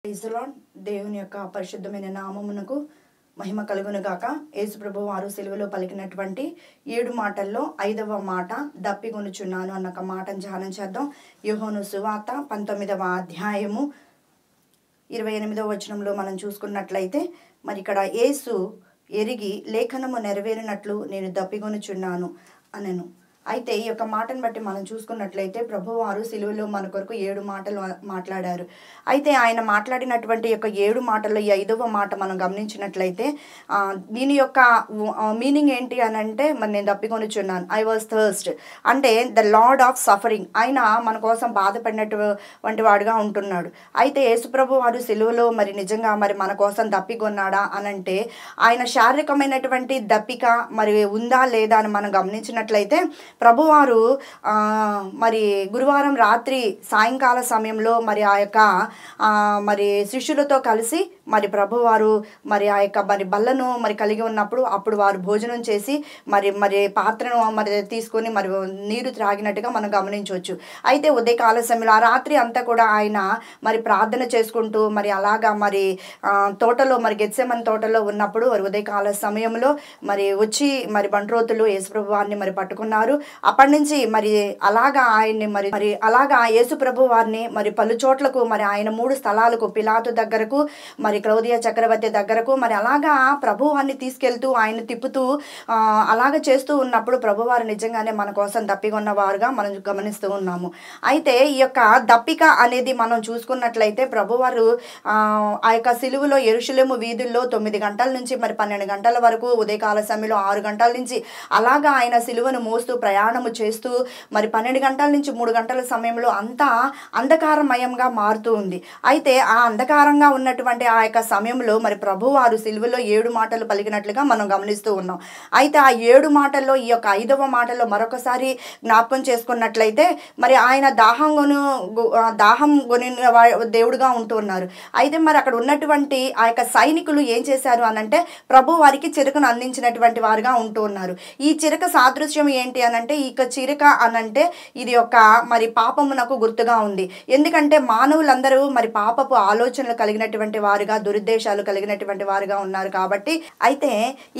Praise the lord. దేవుని యొక్క పరిశుద్ధమైన నామమునకు మహిమ కలుగును గాక. యేసు ప్రభువు వారు సిలువలో పలికినటువంటి 7 మాటల్లో 5వ మాట దప్పిగొనుచున్నాను అన్న ఒక మాటను ధ్యానం చేద్దాం. యోహాను సువార్త 19వ అధ్యాయము 28వ వచనంలో మనం చూసుకున్నట్లయితే మరి ఇక్కడ యేసు ఎరిగి లేఖనము నెరవేరినట్లు నేను దప్పిగొనుచున్నాను అనెను. అయితే ఈ యొక్క మాటను బట్టి మనం చూసుకున్నట్లయితే ప్రభువారు సిలువలో మన కొరకు 7 మాటలు మాట్లాడారు. అయితే ఆయన మాట్లాడినటువంటి యొక్క 7 మాటల్లో ఈ 5వ మాట మనం గమనించినట్లయితే దీని యొక్క మీనింగ్ ఏంటి అని అంటే మరి నేను దప్పికొనుచున్నాను, ఐ వాజ్ థర్స్ట్ అంటే ద లార్డ్ ఆఫ్ సఫరింగ్. ఆయన మన కోసం బాధపడినటువంటి వాడుగా ఉంటున్నాడు. అయితే యేసుప్రభు వారు సిలువలో మరి నిజంగా మరి మన కోసం దప్పికొన్నాడా అని అంటే ఆయన శారీరకమైనటువంటి దప్పిక మరి ఉందా లేదా అని మనం గమనించినట్లయితే ప్రభువారు మరి గురువారం రాత్రి సాయంకాల సమయంలో మరి ఆ యొక్క మరి శిష్యులతో కలిసి మరి ప్రభువారు మరి ఆ యొక్క మరి బల్లను మరి కలిగి ఉన్నప్పుడు అప్పుడు వారు భోజనం చేసి మరి పాత్రను మరి తీసుకొని మరి నీరు త్రాగినట్టుగా మనం గమనించవచ్చు. అయితే ఉదయకాల సమయంలో ఆ రాత్రి అంతా కూడా ఆయన మరి ప్రార్థన చేసుకుంటూ మరి అలాగా మరి తోటలో మరి గెత్సెమని తోటలో ఉన్నప్పుడు వారు ఉదయకాల సమయంలో మరి వచ్చి మరి బంట్రోతులు యేసుప్రభు వారిని మరి పట్టుకున్నారు. అప్పటి నుంచి మరి అలాగా ఆయన్ని మరి అలాగా యేసుప్రభు వారిని మరి పలు చోట్లకు మరి ఆయన 3 స్థలాలకు పిలాతు దగ్గరకు మరి క్లౌదియా చక్రవర్తి దగ్గరకు మరి అలాగా ప్రభువారిని తీసుకెళ్తూ ఆయన తిప్పుతూ అలాగ చేస్తూ ఉన్నప్పుడు ప్రభువారు నిజంగానే మన కోసం దప్పికొన్న వారుగా మనం గమనిస్తూ ఉన్నాము. అయితే ఈ యొక్క దప్పిక అనేది మనం చూసుకున్నట్లయితే ప్రభువారు ఆ యొక్క సిలువలో యెరూషలేము వీధుల్లో 9 గంటల నుంచి మరి 12 గంటల వరకు ఉదయకాల సమయంలో 6 గంటల నుంచి అలాగా ఆయన సిలువను మోస్తూ ప్రయాణము చేస్తూ మరి 12 గంటల నుంచి 3 గంటల సమయంలో అంతా అంధకారమయంగా మారుతూ ఉంది. అయితే ఆ అంధకారంగా ఉన్నటువంటి ఆ యొక్క సమయంలో మరి ప్రభువారు సిలువలో 7 మాటలు పలికినట్లుగా మనం గమనిస్తూ ఉన్నాం. అయితే ఆ 7 మాటల్లో ఈ యొక్క 5వ మాటలో మరొకసారి జ్ఞాపకం చేసుకున్నట్లయితే మరి ఆయన దాహం కొని దేవుడుగా ఉంటూ ఉన్నారు. అయితే మరి అక్కడ ఉన్నటువంటి ఆ యొక్క సైనికులు ఏం చేశారు అనంటే ప్రభు వారికి చిరకను అందించినటువంటి వారుగా ఉంటూ ఉన్నారు. ఈ చిరక సాదృశ్యం ఏంటి అనంటే ఈ చిరక అనంటే ఇది ఒక మరి పాపమునకు గుర్తుగా ఉంది. ఎందుకంటే మానవులందరూ మరి పాపపు ఆలోచనలు కలిగినటువంటి వారుగా దురుద్దేశాలు కలిగినటువంటి వారుగా ఉన్నారు కాబట్టి అయితే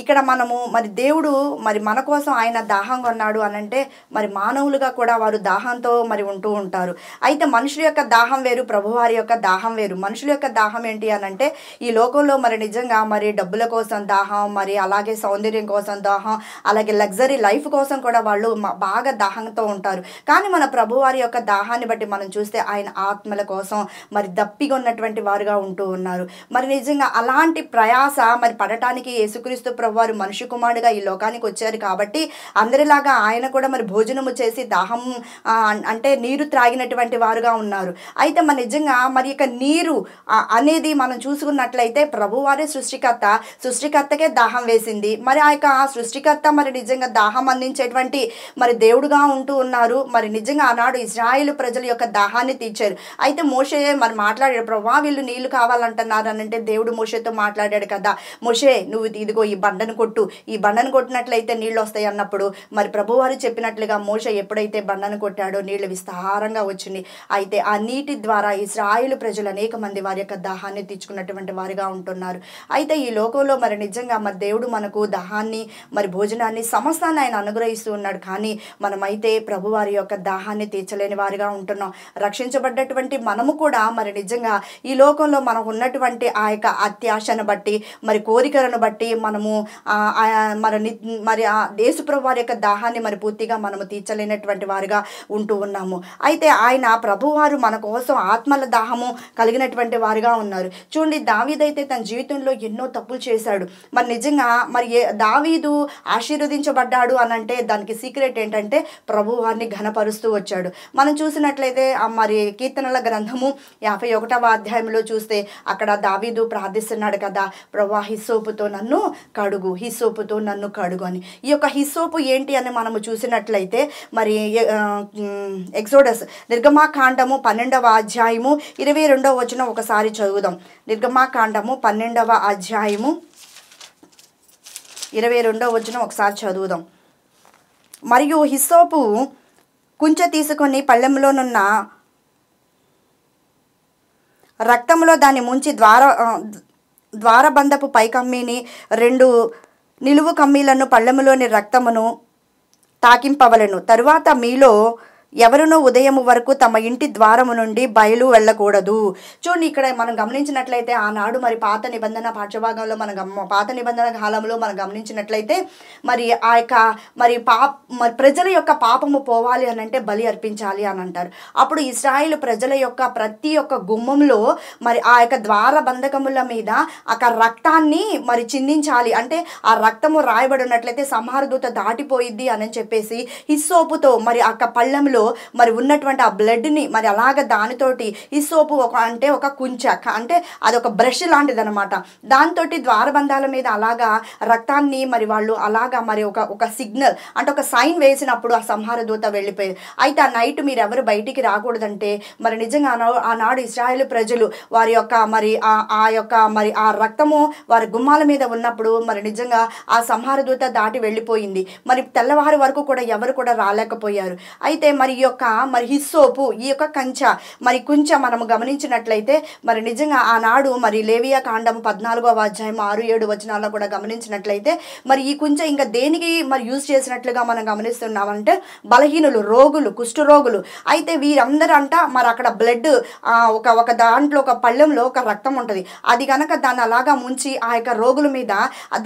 ఇక్కడ మనము మరి దేవుడు మరి మన కోసం ఆయన దాహంగా ఉన్నాడు అనంటే మరి మానవులుగా కూడా వారు దాహంతో మరి ఉంటూ ఉంటారు. అయితే మనుషుల యొక్క దాహం వేరు, ప్రభువారి యొక్క దాహం వేరు. మనుషుల యొక్క దాహం ఏంటి అనంటే ఈ లోకంలో మరి నిజంగా మరి డబ్బుల కోసం దాహం, మరి అలాగే సౌందర్యం కోసం దాహం, అలాగే లగ్జరీ లైఫ్ కోసం కూడా వాళ్ళు బాగా దాహంతో ఉంటారు. కానీ మన ప్రభువారి యొక్క దాహాన్ని బట్టి మనం చూస్తే ఆయన ఆత్మల కోసం మరి దప్పిగొన్నటువంటి వారుగా ఉంటూ ఉన్నారు. మరి నిజంగా అలాంటి ప్రయాస మరి పడటానికి యేసుక్రీస్తు ప్రభువారు మనుష్య కుమారుడుగా ఈ లోకానికి వచ్చారు కాబట్టి అందరిలాగా ఆయన కూడా మరి భోజనము చేసి దాహం అంటే నీరు త్రాగినటువంటి వారుగా ఉన్నారు. అయితే మరి నిజంగా మరి ఇక నీరు అనేది మనం చూసుకున్నట్లయితే ప్రభువారే సృష్టికర్తకే దాహం వేసింది. మరి ఆ యొక్క సృష్టికర్త మరి నిజంగా దాహం అందించేటువంటి మరి దేవుడుగా ఉంటూ ఉన్నారు. మరి నిజంగా ఆనాడు ఇశ్రాయేలు ప్రజల యొక్క దాహాన్ని తీర్చారు. అయితే మోషే మరి మాట్లాడాడు, ప్రభువా వీళ్ళు నీళ్లు కావాలంటున్నారు అని అంటే దేవుడు మోషేతో మాట్లాడాడు కదా, మోషే నువ్వు ఇదిగో ఈ బండను కొట్టు, ఈ బండను కొట్టినట్లయితే నీళ్ళు వస్తాయి అన్నప్పుడు మరి ప్రభువారు చెప్పినట్లుగా మోషే ఎప్పుడైతే బండను కొట్టాడో నీళ్లు విస్తారంగా వచ్చింది. అయితే ఆ నీటి ద్వారా ఇశ్రాయేలు ప్రజలు అనేక మంది వారి యొక్క దాహాన్ని తీర్చుకున్నటువంటి వారిగా ఉంటున్నారు. అయితే ఈ లోకంలో మరి నిజంగా మరి దేవుడు మనకు దాహాన్ని మరి భోజనాన్ని సమస్తాన్ని ఆయన అనుగ్రహిస్తూ ఉన్నాడు. కానీ మనమైతే ప్రభువారి యొక్క దాహాన్ని తీర్చలేని వారిగా ఉంటున్నాం. రక్షించబడ్డటువంటి మనము కూడా మరి నిజంగా ఈ లోకంలో మనకు ఉన్నటువంటి ఆ యొక్క అత్యాశను బట్టి మరి కోరికలను బట్టి మనము మరి యేసుప్రభు వారి యొక్క దాహాన్ని మరి పూర్తిగా మనము తీర్చలేనటువంటి వారుగా ఉంటూ ఉన్నాము. అయితే ఆయన ప్రభువారు మన కోసం ఆత్మల దాహము కలిగినటువంటి వారుగా ఉన్నారు. చూడండి, దావీదైతే తన జీవితంలో ఎన్నో తప్పులు చేశాడు. మరి నిజంగా మరి దావీదు ఆశీర్వదించబడ్డాడు అనంటే దానికి సీక్రెట్ ఏంటంటే ప్రభువారిని ఘనపరుస్తూ వచ్చాడు. మనం చూసినట్లయితే మరి కీర్తనల గ్రంథము 51వ అధ్యాయంలో చూస్తే అక్కడ దావీదు ప్రార్థిస్తున్నాడు కదా, ప్రభువా హిస్సోపుతో నన్ను కడుగు అని. ఈ యొక్క హిస్సోపు ఏంటి అని మనము చూసినట్లయితే మరి ఎక్సోడస్ నిర్గమాకాండము 12వ అధ్యాయము 22వ వచనం ఒకసారి చదువుదాం. నిర్గమాకాండము 12వ అధ్యాయము 22వ వచనం ఒకసారి చదువుదాం. మరియు హిస్సోపు కుంచె తీసుకొని పళ్ళెంలోనున్న రక్తములో దాన్ని ముంచి ద్వారబంధపు పైకమ్మిని 2 నిలువు కమ్మీలను పళ్ళెములోని రక్తమును తాకింపవలెను. తరువాత మీలో ఎవరునూ ఉదయం వరకు తమ ఇంటి ద్వారము నుండి బయలు వెళ్ళకూడదు. చూడండి, ఇక్కడ మనం గమనించినట్లయితే ఆనాడు మరి పాత నిబంధన పాఠ్యభాగంలో పాత నిబంధన కాలంలో మనం గమనించినట్లయితే మరి ఆ యొక్క మరి ప్రజల యొక్క పాపము పోవాలి అని అంటే బలి అర్పించాలి అని అంటారు. అప్పుడు ఇశ్రాయేలు ప్రజల యొక్క ప్రతి ఒక్క గుమ్మంలో మరి ఆ యొక్క ద్వార బంధకముల మీద ఆ రక్తాన్ని మరి చిందించాలి. అంటే ఆ రక్తము రాయబడినట్లయితే సంహారదూత దాటిపోయిద్ది అని చెప్పేసి హిస్సోపుతో మరి ఆ పళ్ళెంలో మరి ఉన్నటువంటి ఆ బ్లడ్ని మరి అలాగ దానితోటి హిస్సోపు ఒక కుంచ అంటే అదొక బ్రష్ లాంటిది అనమాట. దాంతో ద్వారబంధాల మీద అలాగా రక్తాన్ని మరి వాళ్ళు అలాగా మరి ఒక సిగ్నల్ అంటే ఒక సైన్ వేసినప్పుడు ఆ సంహార దూత వెళ్ళిపోయేది. అయితే ఆ నైట్ మీరు ఎవరు బయటికి రాకూడదంటే మరి నిజంగా ఆనాడు ఇశ్రాయేలు ప్రజలు వారి యొక్క మరి ఆ రక్తము వారి గుమ్మాల మీద ఉన్నప్పుడు మరి నిజంగా ఆ సంహార దూత దాటి వెళ్ళిపోయింది. మరి తెల్లవారి వరకు కూడా ఎవరు కూడా రాలేకపోయారు. అయితే మరి ఈ యొక్క మరి హిస్సోపు ఈ యొక్క కుంచ మనము గమనించినట్లయితే మరి నిజంగా ఆనాడు మరి లేవియా కాండం 14వ అధ్యాయం 6-7 వచనాల్లో కూడా గమనించినట్లయితే మరి ఈ కుంచ ఇంకా దేనికి మరి యూజ్ చేసినట్లుగా మనం గమనిస్తున్నామంటే బలహీనులు, రోగులు, కుష్ఠరోగులు. అయితే వీరందరూ మరి అక్కడ బ్లడ్ ఒక దాంట్లో ఒక పళ్ళెంలో ఒక రక్తం ఉంటుంది. అది కనుక దాన్ని అలాగా ముంచి ఆ యొక్క రోగుల మీద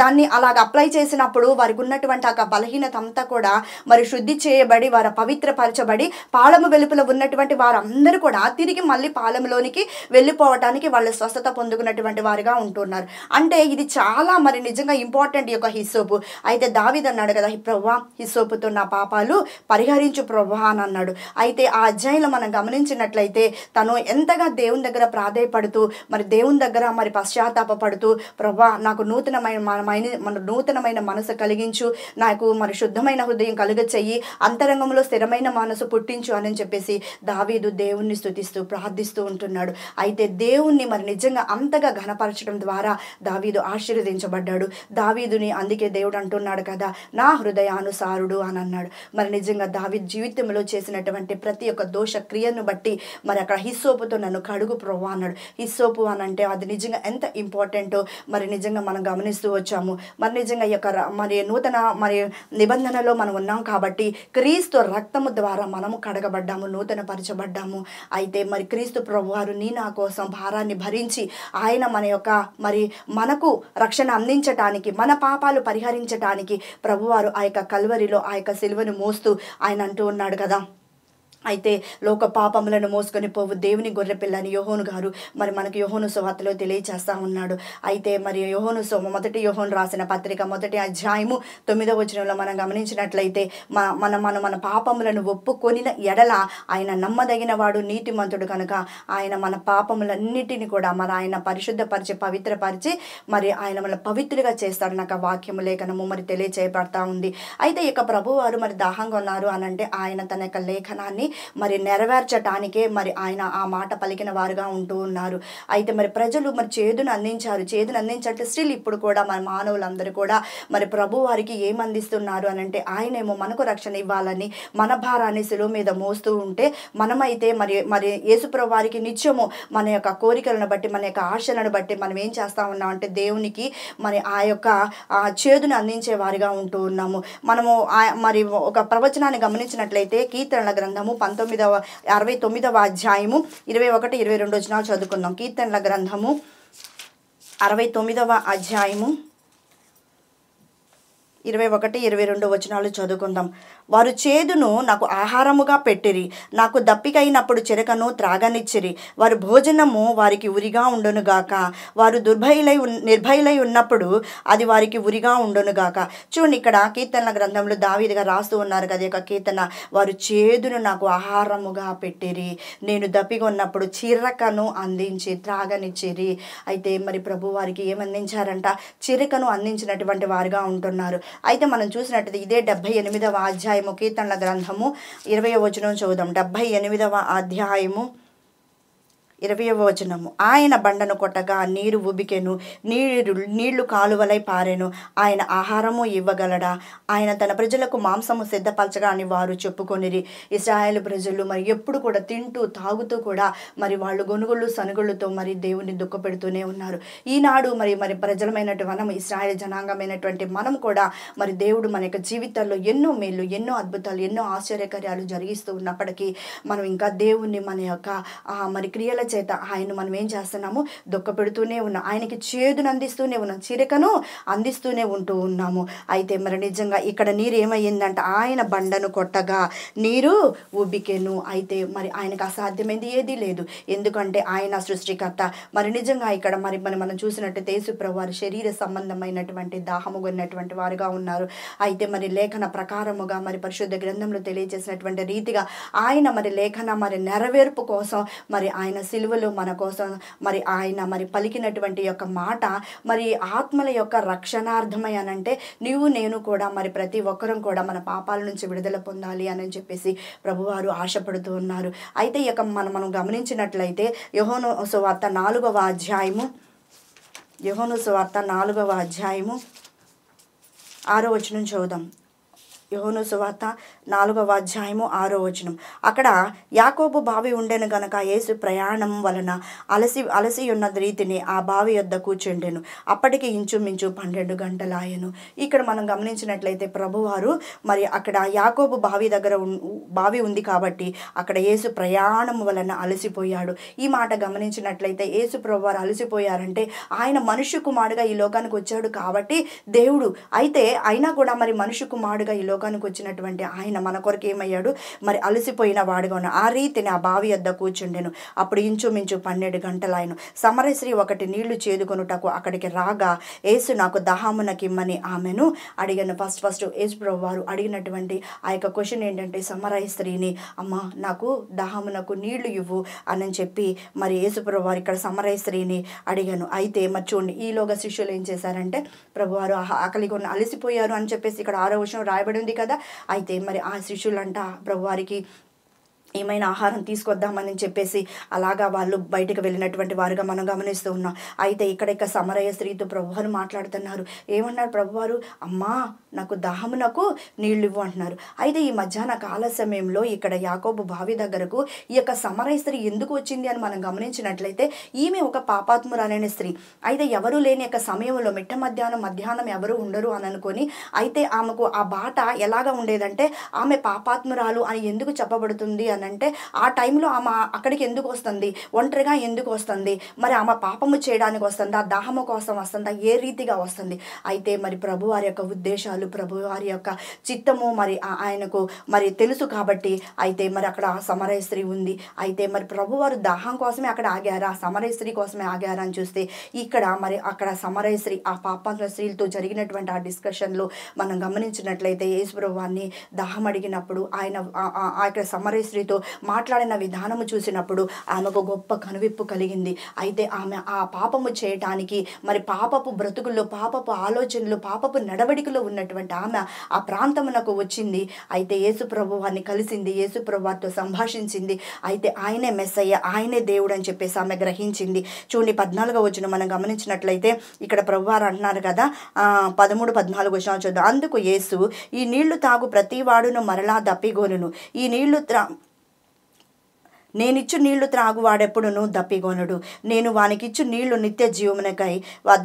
దాన్ని అలాగ అప్లై చేసినప్పుడు వారికి ఉన్నటువంటి ఆ బలహీనత అంతా కూడా మరి శుద్ధి చేయబడి వారు పవిత్రపరచబడి పాలెము వెలుపల ఉన్నటువంటి వారందరూ కూడా తిరిగి మళ్ళీ పాలెంలోనికి వెళ్ళిపోవటానికి వాళ్ళు స్వస్థత పొందుకున్నటువంటి వారుగా ఉంటున్నారు. అంటే ఇది చాలా మరి నిజంగా ఇంపార్టెంట్ ఈ యొక్క హిస్సోపు. అయితే దావీదు అన్నాడు కదా, ప్రభువా హిస్సోపుతో నా పాపాలు పరిహరించు ప్రభువా అని అన్నాడు. అయితే ఆ అధ్యాయంలో మనం గమనించినట్లయితే తను ఎంతగా దేవుని దగ్గర ప్రాధేయపడుతూ మరి దేవుని దగ్గర మరి పశ్చాత్తాపడుతూ ప్రభువా నాకు నూతనమైన మనసు కలిగించు, నాకు మరి శుద్ధమైన హృదయం కలుగ చెయ్యి, అంతరంగంలో స్థిరమైన మనసు పుట్టించు అని చెప్పేసి దావీదు దేవుణ్ణి స్తుతిస్తూ ప్రార్థిస్తూ ఉంటున్నాడు. అయితే దేవుణ్ణి మరి నిజంగా అంతగా ఘనపరచడం ద్వారా దావీదు ఆశీర్వదించబడ్డాడు. దావీదుని అందుకే దేవుడు అంటున్నాడు కదా, నా హృదయానుసారుడు అని అన్నాడు. మరి నిజంగా దావీదు జీవితంలో చేసినటువంటి ప్రతి ఒక్క దోష క్రియను బట్టి మరి అక్కడ హిస్సోపుతో నన్ను కడుగు ప్రభువా అన్నాడు. హిస్సోపు అని అంటే అది నిజంగా ఎంత ఇంపార్టెంటో మరి నిజంగా మనం గమనిస్తూ వచ్చాము. మరి నిజంగా ఈ యొక్క మరి నూతన మరి నిబంధనలో మనం ఉన్నాం కాబట్టి క్రీస్తు రక్తము ద్వారా మనము కడగబడ్డాము, నూతన పరచబడ్డాము. అయితే మరి క్రీస్తు ప్రభువారు నా కోసం భారాన్ని భరించి ఆయన మనకు రక్షణ అందించటానికి, మన పాపాలు పరిహరించటానికి ప్రభువారు ఆ యొక్క కల్వరిలో ఆ యొక్క సిలువను మోస్తూ ఆయన అంటూ ఉన్నాడు కదా, అయితే లోక పాపములను మోసుకొని పోవు దేవుని గొర్రెపిల్లని యోహోను గారు మరి మనకు యోహోను సువార్తలో తెలియచేస్తా ఉన్నాడు. అయితే మరి మొదటి యోహోను రాసిన పత్రిక 1వ అధ్యాయము 9వ వచనంలో మనం గమనించినట్లయితే మన పాపములను ఒప్పుకొనిన ఎడల ఆయన నమ్మదగిన వాడు, నీతిమంతుడు కనుక ఆయన మన పాపములన్నిటిని కూడా మరి ఆయన పరిశుద్ధపరిచి పవిత్రపరిచి మరి ఆయన మన పవిత్రులుగా చేస్తాడు. నాకు ఆ వాక్యము లేఖనము మరి తెలియచేయబడతా ఉంది. అయితే ఇక ప్రభువారు మరి దాహంగా ఉన్నారు అని అంటే ఆయన తన యొక్క లేఖనాన్ని మరి నెరవేర్చటానికే మరి ఆయన ఆ మాట పలికిన వారుగా ఉంటూ ఉన్నారు. అయితే మరి ప్రజలు మరి చేదును అందించట్టు స్టిల్ ఇప్పుడు కూడా మన మానవులందరూ కూడా మరి ప్రభు వారికి ఏమందిస్తున్నారు అని అంటే ఆయనేమో మనకు రక్షణ ఇవ్వాలని మన భారాన్ని శిలువ మీద మోస్తూ ఉంటే మనమైతే మరి యేసుప్రభు వారికి నిత్యము మన యొక్క కోరికలను బట్టి మన యొక్క ఆశలను బట్టి మనం ఏం చేస్తా ఉన్నాం అంటే దేవునికి మరి ఆ యొక్క చేదును అందించే వారిగా ఉంటూ ఉన్నాము. మనము మరి ఒక ప్రవచనాన్ని గమనించినట్లయితే కీర్తనల గ్రంథము 69వ అధ్యాయము 21-22 వచనాలు చదువుకుందాం. కీర్తనల గ్రంథము 69వ అధ్యాయము 21-22 వచనాలు చదువుకుందాం. వారు చేదును నాకు ఆహారముగా పెట్టిరి, నాకు దప్పికైనప్పుడు చెరకను త్రాగనిచ్చిరి. వారు భోజనము వారికి ఉరిగా ఉండునుగాక, వారు నిర్భయులై ఉన్నప్పుడు అది వారికి ఉరిగా ఉండునుగాక. చూడండి, ఇక్కడ కీర్తనల గ్రంథంలో దావీదుగా రాస్తూ ఉన్నారు కదా యొక్క కీర్తన, వారు చేదును నాకు ఆహారముగా పెట్టిరి, నేను దప్పిగా ఉన్నప్పుడు చిరకను అందించి త్రాగనిచ్చిరి. అయితే మరి ప్రభు వారికి ఏమందించారంట? చిరకను అందించినటువంటి వారుగా ఉంటున్నారు. అయితే మనం చూసినట్టు ఇదే 78వ అధ్యాయము కీర్తనల గ్రంథము 20వ వచనం చదువుదాం. 78వ అధ్యాయము 20వ వచనము, ఆయన బండను కొట్టగా నీరు ఉబికెను, నీళ్లు కాలువలై పారెను. ఆయన ఆహారము ఇవ్వగలడా? ఆయన తన ప్రజలకు మాంసము సిద్ధపరచగా అని వారు చెప్పుకొనిరి. ఇశ్రాయేలు ప్రజలు మరి ఎప్పుడు కూడా తింటూ తాగుతూ కూడా మరి వాళ్ళు గొనుగుళ్ళు సనుగుళ్ళతో మరి దేవుని దుఃఖపెడుతూనే ఉన్నారు. ఈనాడు మరి ప్రజలమైనటువంటి మనం, ఇశ్రాయేలు జనాంగమైనటువంటి మనం కూడా మరి దేవుడు మన యొక్క జీవితాల్లో ఎన్నో మేలు, ఎన్నో అద్భుతాలు, ఎన్నో ఆశ్చర్యకార్యాలు జరిగిస్తూ ఉన్నప్పటికీ మనం ఇంకా దేవుణ్ణి మన యొక్క మరి క్రియల చేత ఆయన మనం ఏం చేస్తున్నాము? దుఃఖపెడుతూనే ఉన్నాం. ఆయనకి చేదును అందిస్తూనే ఉన్నాం, చిరకను అందిస్తూనే ఉంటూ ఉన్నాము. అయితే మరి నిజంగా ఇక్కడ నీరు ఏమయ్యిందంట? ఆయన బండను కొట్టగా నీరు ఉబికెను. అయితే మరి ఆయనకు అసాధ్యమైంది ఏదీ లేదు, ఎందుకంటే ఆయన సృష్టికర్త. మరి నిజంగా ఇక్కడ మనం చూసినట్టయితే యేసు ప్రభువారు శరీర సంబంధమైనటువంటి దాహము కొన్నటువంటి వారుగా ఉన్నారు. అయితే మరి లేఖన ప్రకారముగా మరి పరిశుద్ధ గ్రంథంలో తెలియజేసినటువంటి రీతిగా ఆయన మరి లేఖన మరి నెరవేర్పు కోసం మరి ఆయన సిలువలో మన కోసం మరి ఆయన మరి పలికినటువంటి యొక్క మాట మరి ఆత్మల యొక్క రక్షణార్థమై అనంటే నీవు నేను కూడా మరి ప్రతి ఒక్కరం కూడా మన పాపాల నుంచి విడుదల పొందాలి అని చెప్పేసి ప్రభువారు ఆశపడుతూ ఉన్నారు. అయితే ఇక మనం గమనించినట్లయితే యోహాను సువార్త 4వ అధ్యాయము, యోహాను సువార్త 4వ అధ్యాయము 6వ వచనం చదువుదాం. యోహాను సువార్త 4వ అధ్యాయము 6వ వచనం. అక్కడ యాకోబు బావి ఉండెను గనక యేసు ప్రయాణం వలన అలసి ఉన్న రీతిని ఆ బావి యొద్ద కూర్చుండెను. అప్పటికి ఇంచుమించు 12 గంటలాయెను. ఇక్కడ మనం గమనించినట్లయితే ప్రభువారు మరి అక్కడ యాకోబు బావి దగ్గర బావి ఉంది కాబట్టి అక్కడ యేసు ప్రయాణం వలన అలసిపోయాడు. ఈ మాట గమనించినట్లయితే యేసు ప్రభువారు అలసిపోయారంటే ఆయన మనుష్య కుమారుడుగా ఈ లోకానికి వచ్చాడు కాబట్టి దేవుడు. అయితే అయినా కూడా మరి మనుష్య కుమారుడుగా ఈ లోకానికి వచ్చినటువంటి ఆయన మన కొరకు ఏమయ్యాడు? మరి అలసిపోయిన వాడుగా ఉన్న ఆ రీతిని ఆ బావి యొద్ద కూర్చుండెను. అప్పుడు ఇంచుమించు 12 గంటలాయను. సమరస్త్రీ ఒకటి నీళ్లు చేదుకొనుటకు అక్కడికి రాగా యేసు నాకు దాహమునకిమ్మని ఆమెను అడిగాను. ఫస్ట్ యేసు ప్రభు వారు అడిగినటువంటి ఆ యొక్క క్వశ్చన్ ఏంటంటే సమరస్త్రీని, అమ్మ నాకు దాహమునకు నీళ్లు ఇవ్వు అని చెప్పి మరి యేసు ప్రభు వారు ఇక్కడ సమరస్త్రీని అడిగాను. అయితే మరి చూడండి, ఈలోగా శిష్యులు ఏం చేశారంటే ప్రభువారు ఆకలిగా ఉన్న అలసిపోయారు అని చెప్పేసి ఇక్కడ 6వ వచనం రాయబడి ఉంది కదా. అయితే మరి ఆ శిష్యులంట ప్రభువారికి ఏమైనా ఆహారం తీసుకొద్దామని చెప్పేసి అలాగా వాళ్ళు బయటకు వెళ్ళినటువంటి వారుగా మనం గమనిస్తూ ఉన్నాం. అయితే ఇక్కడ సమరయ స్త్రీతో ప్రభువారు మాట్లాడుతున్నారు. ఏమన్నారు ప్రభువారు? అమ్మా నాకు దాహమునకు నీళ్ళు ఇవ్వు అంటున్నారు. అయితే ఈ మధ్యాహ్న కాల సమయంలో ఇక్కడ యాకోబు బావి దగ్గరకు ఈ యొక్క సమరయ స్త్రీ ఎందుకు వచ్చింది అని మనం గమనించినట్లయితే ఈమె ఒక పాపాత్మురాలైన స్త్రీ. అయితే ఎవరు లేని యొక్క సమయంలో మధ్యాహ్నం ఎవరు ఉండరు అని అనుకొని అయితే ఆమెకు ఆ బాట ఎలాగా ఉండేదంటే ఆమె పాపాత్మురాలు అని ఎందుకు చెప్పబడుతుంది అని అంటే ఆ టైంలో ఆమె అక్కడికి ఎందుకు వస్తుంది? ఒంటరిగా ఎందుకు వస్తుంది? మరి ఆమె పాపము చేయడానికి వస్తుందా? దాహము కోసం వస్తుందా? ఏ రీతిగా వస్తుంది? అయితే మరి ప్రభువారి యొక్క ఉద్దేశాలు, ప్రభువారి యొక్క చిత్తము మరి ఆయనకు మరి తెలుసు కాబట్టి అయితే మరి అక్కడ సమరయ స్త్రీ ఉంది. అయితే మరి ప్రభువారు దాహం కోసమే అక్కడ ఆగారా, సమరయ స్త్రీ కోసమే ఆగారా అని చూస్తే ఇక్కడ మరి అక్కడ సమరయ స్త్రీ ఆ పాపాత్మ స్త్రీలతో జరిగినటువంటి ఆ డిస్కషన్లో మనం గమనించినట్లయితే యేసు ప్రభువాన్ని దాహం అడిగినప్పుడు ఆయన ఆ యొక్క సమరయ స్త్రీతో మాట్లాడిన విధానము చూసినప్పుడు ఆమెకు గొప్ప కనువిప్పు కలిగింది. అయితే ఆమె ఆ పాపము చేయటానికి మరి పాపపు బ్రతుకుల్లో, పాపపు ఆలోచనలు, పాపపు నడవడికలో ఉన్నటువంటి ఆమె ఆ ప్రాంతమునకు వచ్చింది. అయితే యేసు ప్రభువాన్ని కలిసింది, యేసు ప్రభువారితో సంభాషించింది. అయితే ఆయనే మెస్సయ్య, ఆయనే దేవుడు అని చెప్పేసి ఆమె గ్రహించింది. చూడండి 14వ వచనం మనం గమనించినట్లయితే ఇక్కడ ప్రభువారు అంటున్నారు కదా, 13-14 వచనాలు చూద్దాం. అందుకు యేసు, ఈ నీళ్లు తాగు ప్రతి వాడును మరలా దప్పిగోనును, ఈ నీళ్లు నేనిచ్చు నీళ్లు త్రాగు వాడెప్పుడును దప్పిగొనడు, నేను వానికిచ్చు నీళ్లు నిత్య జీవమునకై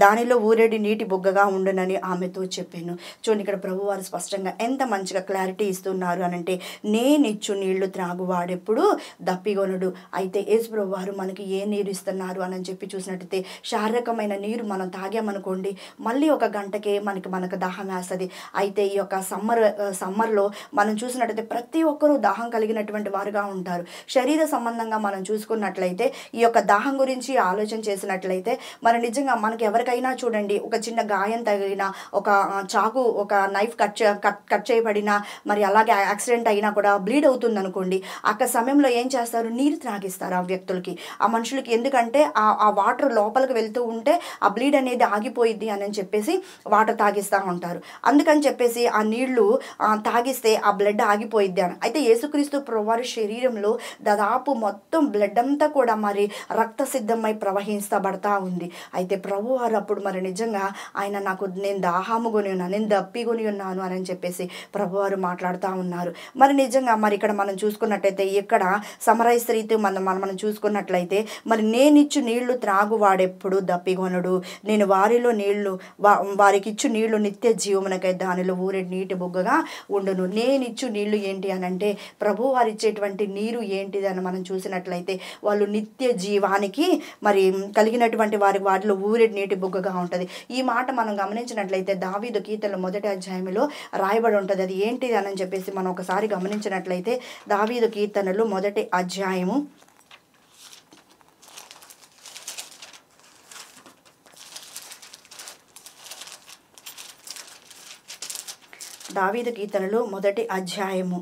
దానిలో ఊరేడి నీటి బుగ్గగా ఉండునని ఆమెతో చెప్పాను. చూడండి ఇక్కడ ప్రభువారు స్పష్టంగా ఎంత మంచిగా క్లారిటీ ఇస్తున్నారు అనంటే నేనిచ్చు నీళ్లు త్రాగు వాడెప్పుడు దప్పిగొనడు. అయితే యేసు ప్రభువారు మనకి ఏ నీరు ఇస్తున్నారు అని చెప్పి చూసినట్టయితే శారీరకమైన నీరు మనం తాగామనుకోండి మళ్ళీ ఒక గంటకే మనకు దాహం వేస్తుంది. అయితే ఈ యొక్క సమ్మర్లో మనం చూసినట్టయితే ప్రతి ఒక్కరూ దాహం కలిగినటువంటి వారుగా ఉంటారు. శరీర సంబంధంగా మనం చూసుకున్నట్లయితే ఈ యొక్క దాహం గురించి ఆలోచన చేసినట్లయితే మరి నిజంగా మనకి ఎవరికైనా చూడండి ఒక చిన్న గాయం తగిలిన, ఒక చాకు ఒక నైఫ్ కట్ చేయబడినా మరి అలాగే యాక్సిడెంట్ అయినా కూడా బ్లీడ్ అవుతుంది అనుకోండి, ఆ సమయంలో ఏం చేస్తారు? నీరు త్రాగిస్తారు ఆ వ్యక్తులకి, ఆ మనుషులకి. ఎందుకంటే ఆ వాటర్ లోపలికి వెళ్తూ ఉంటే ఆ బ్లీడ్ అనేది ఆగిపోయిద్ది అని చెప్పేసి వాటర్ తాగిస్తూ ఉంటారు. అందుకని చెప్పేసి ఆ నీళ్లు తాగిస్తే ఆ బ్లడ్ ఆగిపోయిద్ది అని. అయితే యేసుక్రీస్తు ప్రభువారి శరీరంలో దాదాపు కాపు మొత్తం బ్లడ్ అంతా కూడా మరి రక్త సిద్ధమై ప్రవహించబడతా ఉంది. అయితే ప్రభువారు అప్పుడు మరి నిజంగా ఆయన నేను దాహముకొని ఉన్నాను, నేను దప్పికొని ఉన్నాను అని చెప్పేసి ప్రభువారు మాట్లాడుతూ ఉన్నారు. మరి నిజంగా మరి ఇక్కడ మనం చూసుకున్నట్టయితే ఇక్కడ సమరయ స్త్రీతో మనం చూసుకున్నట్లయితే మరి నేనిచ్చు నీళ్లు త్రాగువాడెప్పుడు దప్పికొనడు, నేను వారిలో వారికి ఇచ్చు నీళ్లు నిత్య జీవమునకై దానిలో ఊరే నీటి బొగ్గగా ఉండును. నేనిచ్చు నీళ్లు ఏంటి అని అంటే ప్రభు వారు ఇచ్చేటువంటి నీరు ఏంటిది అని మనం చూసినట్లయితే వాళ్ళు నిత్య జీవానికి మరి కలిగినటువంటి వాటిలో ఊరే నీటి బొగ్గగా ఉంటుంది. ఈ మాట మనం గమనించినట్లయితే దావీదు కీర్తనల మొదటి అధ్యాయంలో రాయబడి ఉంటుంది. అది ఏంటిది అని చెప్పేసి మనం ఒకసారి గమనించినట్లయితే దావీదు కీర్తనలు మొదటి అధ్యాయము దావీదు కీర్తనలు మొదటి అధ్యాయము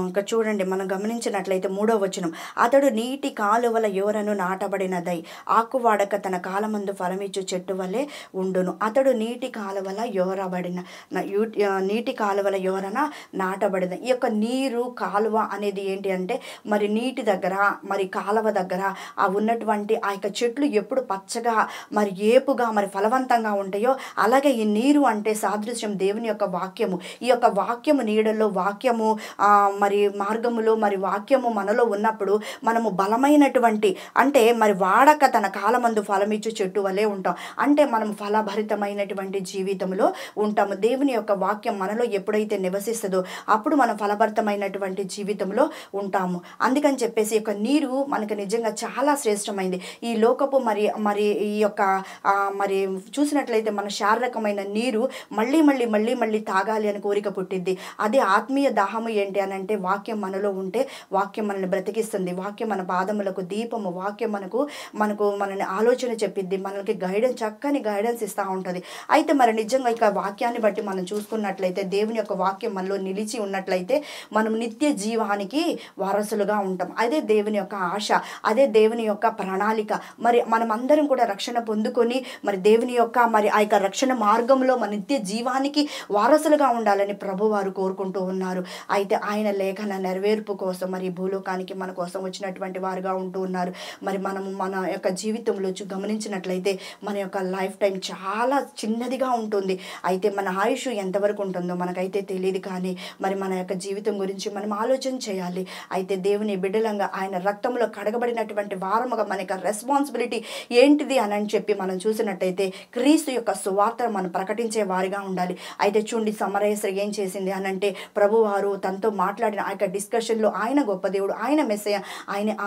ఇంకా చూడండి, మనం గమనించినట్లయితే 3వ వచనం, అతడు నీటి కాలువల యోరను నాటబడినదై ఆకువాడక తన కాలమందు ఫలమిచ్చు చెట్టు వలె ఉండును. అతడు నీటి కాలువల యోరన నాటబడిన. ఈ యొక్క నీరు కాలువ అనేది ఏంటి అంటే మరి నీటి దగ్గర మరి కాలువ దగ్గర ఆ ఉన్నటువంటి ఆ యొక్క చెట్లు ఎప్పుడు పచ్చగా మరి ఏపుగా మరి ఫలవంతంగా ఉంటాయో అలాగే ఈ నీరు అంటే సాదృశ్యం దేవుని యొక్క వాక్యము. ఈ యొక్క వాక్యము నీడలో వాక్యము మరి మార్గములో మరి వాక్యము మనలో ఉన్నప్పుడు మనము బలమైనటువంటి అంటే మరి వాడక తన కాలమందు ఫలమిచ్చు చెట్టు వలె ఉంటాం. అంటే మనం ఫలభరితమైనటువంటి జీవితంలో ఉంటాము. దేవుని యొక్క వాక్యం మనలో ఎప్పుడైతే నివసిస్తుందో అప్పుడు మనం ఫలభరితమైనటువంటి జీవితంలో ఉంటాము. అందుకని చెప్పేసి ఈ యొక్క నీరు మనకు నిజంగా చాలా శ్రేష్టమైంది. ఈ లోకపు మరి ఈ యొక్క మరి చూసినట్లయితే మన శారీరకమైన నీరు మళ్ళీ తాగాలి అని కోరిక పుట్టిద్ది. అదే ఆత్మీయ దాహము ఏంటి అని అంటే వాక్యం మనలో ఉంటే వాక్యం మనల్ని బ్రతికిస్తుంది. వాక్యం మన పాదములకు దీపము. వాక్యం మనల్ని ఆలోచన చెప్పిద్ది, మనకి చక్కని గైడెన్స్ ఇస్తూ ఉంటుంది. అయితే మరి నిజంగా ఇక వాక్యాన్ని బట్టి మనం చూసుకున్నట్లయితే దేవుని యొక్క వాక్యం మనలో నిలిచి ఉన్నట్లయితే మనం నిత్య జీవానికి వారసులుగా ఉంటాం. అదే దేవుని యొక్క ఆశ, అదే దేవుని యొక్క ప్రణాళిక. మరి మనం అందరం కూడా రక్షణ పొందుకొని మరి దేవుని యొక్క మరి ఆ యొక్క రక్షణ మార్గంలో మన నిత్య జీవానికి వారసులుగా ఉండాలని ప్రభువారు కోరుకుంటూ ఉన్నారు. అయితే ఆయన లేఖన నెరవేర్పు కోసం మరి భూలోకానికి మన కోసం వచ్చినటువంటి వారుగా ఉంటూ ఉన్నారు. మరి మనము మన యొక్క జీవితంలో గమనించినట్లయితే మన యొక్క లైఫ్ టైం చాలా చిన్నదిగా ఉంటుంది. అయితే మన ఆయుష్ ఎంతవరకు ఉంటుందో మనకైతే తెలియదు. కానీ మరి మన యొక్క జీవితం గురించి మనం ఆలోచన చేయాలి. అయితే దేవుని బిడ్డలంగా ఆయన రక్తంలో కడగబడినటువంటి వారముగా మన యొక్క రెస్పాన్సిబిలిటీ ఏంటిది అని చెప్పి మనం చూసినట్టయితే క్రీస్తు యొక్క సువార్తను మనం ప్రకటించే వారిగా ఉండాలి. అయితే చూడండి, సమరయస్త్రీ ఏం చేసింది అని అంటే ప్రభువారు తనతో మాట్లాడిన ఆ యొక్క డిస్కషన్లో ఆయన గొప్ప దేవుడు, ఆయన మెస్సయ్య,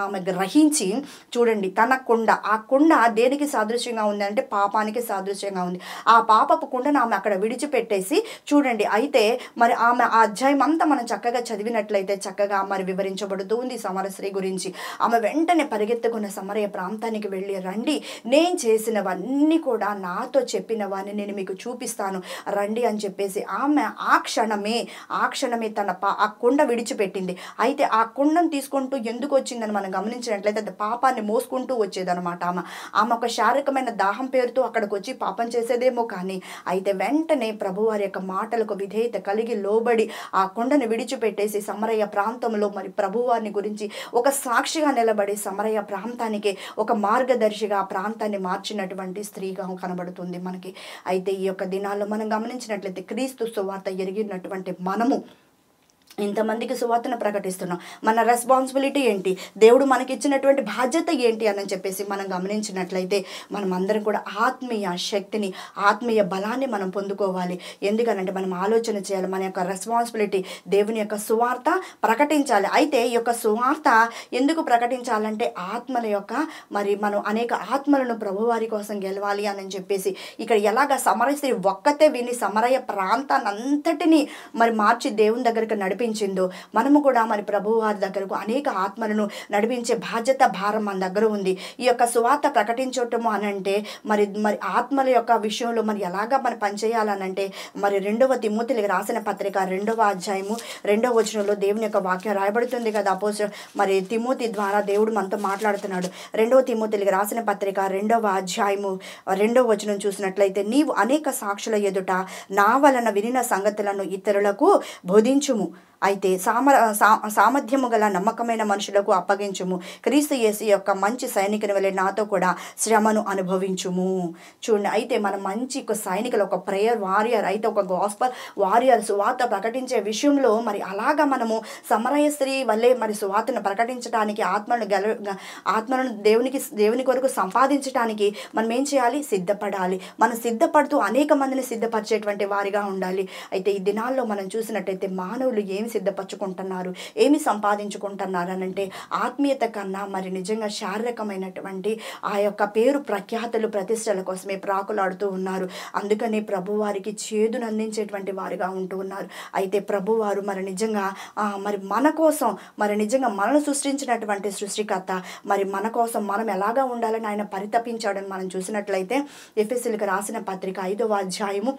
ఆమె గ్రహించి చూడండి తన కుండ, ఆ కుండ దేనికి సాదృశ్యంగా ఉంది అంటే పాపానికి సాదృశ్యంగా ఉంది. ఆ పాపపు కుండను ఆమె అక్కడ విడిచిపెట్టేసి చూడండి. అయితే మరి ఆమె ఆ అధ్యాయం అంతా మనం చక్కగా చదివినట్లయితే చక్కగా మరి వివరించబడుతూ ఉంది సమరస్త్రీ గురించి. ఆమె వెంటనే పరిగెత్తుకున్న సమరయ ప్రాంతానికి వెళ్ళి, రండి, నేను చేసినవన్నీ కూడా నాతో చెప్పినవన్నీ నేను మీకు చూపిస్తాను రండి అని చెప్పేసి ఆమె ఆ క్షణమే తన ఆ కుండ విడిచిపెట్టింది. అయితే ఆ కుండను తీసుకుంటూ ఎందుకు వచ్చిందని మనం గమనించినట్లయితే అది పాపాన్ని మోసుకుంటూ వచ్చేదనమాట. ఆమె ఒక శారీరకమైన దాహం పేరుతో అక్కడికి వచ్చి పాపం చేసేదేమో. కానీ అయితే వెంటనే ప్రభువారి యొక్క మాటలకు విధేయత కలిగి లోబడి ఆ కుండను విడిచిపెట్టేసి సమరయ ప్రాంతంలో మరి ప్రభువారిని గురించి ఒక సాక్షిగా నిలబడి సమరయ ప్రాంతానికి ఒక మార్గదర్శిగా ఆ ప్రాంతాన్ని మార్చినటువంటి స్త్రీగా కనబడుతుంది మనకి. అయితే ఈ యొక్క దినాల్లో మనం గమనించినట్లయితే క్రీస్తు సువార్త ఎరిగినటువంటి మనము ఇంతమందికి సువార్తను ప్రకటిస్తున్నాం. మన రెస్పాన్సిబిలిటీ ఏంటి, దేవుడు మనకి ఇచ్చినటువంటి బాధ్యత ఏంటి అని చెప్పేసి మనం గమనించినట్లయితే మనం అందరం కూడా ఆత్మీయ శక్తిని, ఆత్మీయ బలాన్ని మనం పొందుకోవాలి. ఎందుకనంటే మనం ఆలోచన చేయాలి, మన యొక్క రెస్పాన్సిబిలిటీ దేవుని యొక్క సువార్త ప్రకటించాలి. అయితే ఈ యొక్క సువార్త ఎందుకు ప్రకటించాలంటే ఆత్మల యొక్క మరి మనం అనేక ఆత్మలను ప్రభువారి కోసం గెలవాలి అని చెప్పేసి ఇక్కడ ఎలాగ సమరస్త్రీ ఒక్కతే విని సమరయ ప్రాంతాన్ని అంతటినీ మరి మార్చి దేవుని దగ్గరకు నడిపి మనము కూడా మరి ప్రభువారి దగ్గరకు అనేక ఆత్మలను నడిపించే బాధ్యత భారం మన దగ్గర ఉంది. ఈ యొక్క సువార్త ప్రకటించటము అనంటే మరి ఆత్మల యొక్క విషయంలో మరి ఎలాగా మనం పనిచేయాలనంటే మరి 2వ తిమోతికి రాసిన పత్రిక 2వ అధ్యాయము 2వ వచనంలో దేవుని యొక్క వాక్యం రాయబడుతుంది కదా. మరి తిమోతి ద్వారా దేవుడు మనతో మాట్లాడుతున్నాడు. 2వ తిమోతికి రాసిన పత్రిక 2వ అధ్యాయము 2వ వచనం చూసినట్లయితే, నీవు అనేక సాక్షుల ఎదుట నా వలన వినిన సంగతులను ఇతరులకు బోధించుము. అయితే సామర్థ్యము గల నమ్మకమైన మనుషులకు అప్పగించుము. క్రీస్తు యేసు యొక్క మంచి సైనికుని వలె నాతో కూడా శ్రమను అనుభవించుము. చూడండి, అయితే మనం మంచి ఒక సైనికులు, ఒక ప్రేయర్ వారియర్, అయితే ఒక గాస్పల్ వారియర్, సువార్త ప్రకటించే విషయంలో మరి అలాగా మనము సమరయ స్త్రీ వల్లే మరి సువార్తను ప్రకటించడానికి, ఆత్మలను దేవుని కొరకు సంపాదించడానికి మనం ఏం చేయాలి? సిద్ధపడాలి. మనం సిద్ధపడుతూ అనేక మందిని సిద్ధపరిచేటువంటి వారిగా ఉండాలి. అయితే ఈ దినాల్లో మనం చూసినట్టయితే మానవులు ఏమి సిద్ధపరచుకుంటున్నారు, ఏమి సంపాదించుకుంటున్నారు అనంటే ఆత్మీయత కన్నా మరి నిజంగా శారీరకమైనటువంటి ఆ యొక్క పేరు ప్రఖ్యాతులు ప్రతిష్టల కోసమే ప్రాకులాడుతూ ఉన్నారు. అందుకని ప్రభువారికి చేదును అందించేటువంటి వారిగా ఉంటూ ఉన్నారు. అయితే ప్రభువారు మరి నిజంగా మరి మన కోసం, మరి నిజంగా మనల్ని సృష్టించినటువంటి సృష్టికర్త మరి మన కోసం మనం ఎలాగా ఉండాలని ఆయన పరితపించాడని మనం చూసినట్లయితే ఎఫెసీయులకు రాసిన పత్రిక 5వ అధ్యాయము